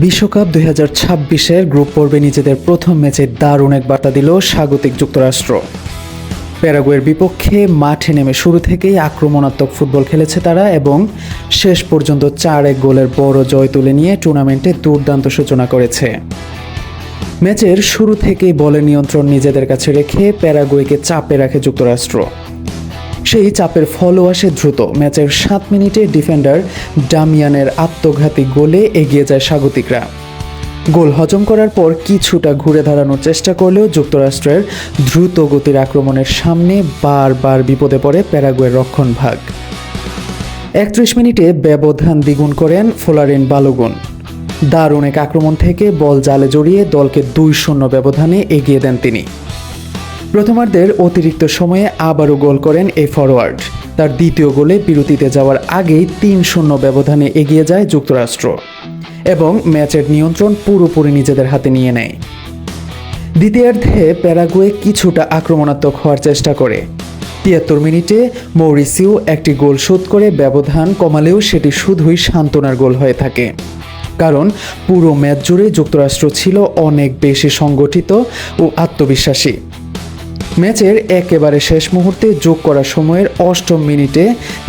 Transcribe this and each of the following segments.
বিশ্বকাপ 2026-এর গ্রুপ পর্বে নিজেদের প্রথম ম্যাচে দারুণ এক বার্তা দিল স্বাগতিক যুক্তরাষ্ট্র। প্যারাগুয়ের বিপক্ষে মাঠে নেমে শুরু থেকেই আক্রমণাত্মক ফুটবল খেলেছে তারা এবং শেষ পর্যন্ত 4-1 গোলের বড় জয় তুলে নিয়ে টুর্নামেন্টে দুর্দান্ত সূচনা করেছে। ম্যাচের শুরু থেকেই বলের নিয়ন্ত্রণ নিজেদের কাছে রেখে প্যারাগুয়েকে চাপে রাখে যুক্তরাষ্ট্র। সেই চাপের ফলও আসে দ্রুত। ম্যাচের 7 মিনিটে ডিফেন্ডার ডামিয়ানের আত্মঘাতী গোলে এগিয়ে যায় স্বাগতিকরা। গোল হজম করার পর কিছুটা ঘুরে দাঁড়ানোর চেষ্টা করলেও যুক্তরাষ্ট্রের দ্রুত গতির আক্রমণের সামনে বারবার বিপদে পড়ে প্যারাগুয়ের রক্ষণভাগ। 31 মিনিটে ব্যবধান দ্বিগুণ করেন ফ্লোরিন বালোগুন। দারুণ এক আক্রমণ থেকে বল জালে জড়িয়ে দলকে 2-0 ব্যবধানে এগিয়ে দেন তিনি। প্রথমার্ধের অতিরিক্ত সময়ে আবারও গোল করেন এই ফরোয়ার্ড। তার দ্বিতীয় গোলে বিরতিতে যাওয়ার আগেই 3-0 ব্যবধানে এগিয়ে যায় যুক্তরাষ্ট্র এবং ম্যাচের নিয়ন্ত্রণ পুরোপুরি নিজেদের হাতে নিয়ে নেয়। দ্বিতীয়ার্ধে প্যারাগুয়ে কিছুটা আক্রমণাত্মক হওয়ার চেষ্টা করে। 73 মিনিটে মৌরিসিও একটি গোল শোধ করে ব্যবধান কমালেও সেটি শুধুই সান্ত্বনার গোল হয়ে থাকে, কারণ পুরো ম্যাচ জুড়ে যুক্তরাষ্ট্র ছিল অনেক বেশি সংগঠিত ও আত্মবিশ্বাসী। ম্যাচের একেবারে শেষ মুহূর্তে যোগ করা সময়ের 8ম মিনিটে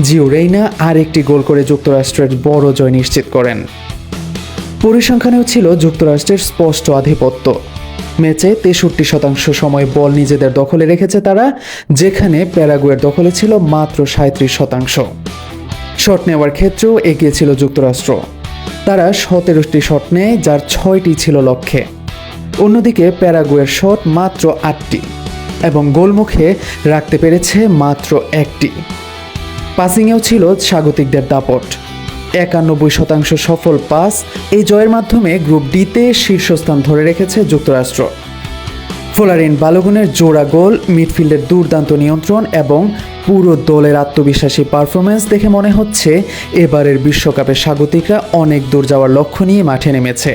জিও রেইনা আরেকটি গোল করে যুক্তরাষ্ট্রের বড় জয় নিশ্চিত করেন। পরিসংখ্যানেও ছিল যুক্তরাষ্ট্রের স্পষ্ট আধিপত্য। ম্যাচে 63% সময় বল নিজেদের দখলে রেখেছে তারা, যেখানে প্যারাগুয়ের দখলে ছিল মাত্র 37%। শট নেওয়ার ক্ষেত্রেও এগিয়ে ছিল যুক্তরাষ্ট্র। তারা 17টি শট নেয়, যার 6টি ছিল লক্ষ্যে। অন্যদিকে প্যারাগুয়ের শট মাত্র 8টি এবং গোলমুখে রাখতে পেরেছে মাত্র 1টি। পাসিংয়েও ছিল স্বাগতিকদের দাপট। 91% সফল পাস। এই জয়ের মাধ্যমে গ্রুপ ডিতে শীর্ষস্থান ধরে রেখেছে যুক্তরাষ্ট্র। ফ্লোরিন বালোগুনের জোড়া গোল, মিডফিল্ডের দুর্দান্ত নিয়ন্ত্রণ এবং পুরো দলের আত্মবিশ্বাসী পারফরমেন্স দেখে মনে হচ্ছে এবারের বিশ্বকাপে স্বাগতিকরা অনেক দূর যাওয়ার লক্ষ্য নিয়ে মাঠে নেমেছে।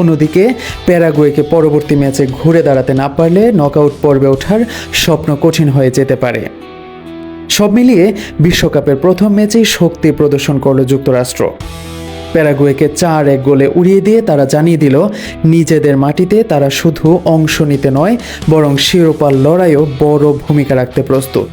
অন্যদিকে প্যারাগুয়েকে পরবর্তী ম্যাচে ঘুরে দাঁড়াতে না পারলে নকআউট পর্বে ওঠার স্বপ্ন কঠিন হয়ে যেতে পারে। সব মিলিয়ে বিশ্বকাপের প্রথম ম্যাচেই শক্তি প্রদর্শন করল যুক্তরাষ্ট্র। প্যারাগুয়েকে 4-1 গোলে উড়িয়ে দিয়ে তারা জানিয়ে দিল নিজেদের মাটিতে তারা শুধু অংশ নিতে নয়, বরং শিরোপার লড়াইও বড় ভূমিকা রাখতে প্রস্তুত।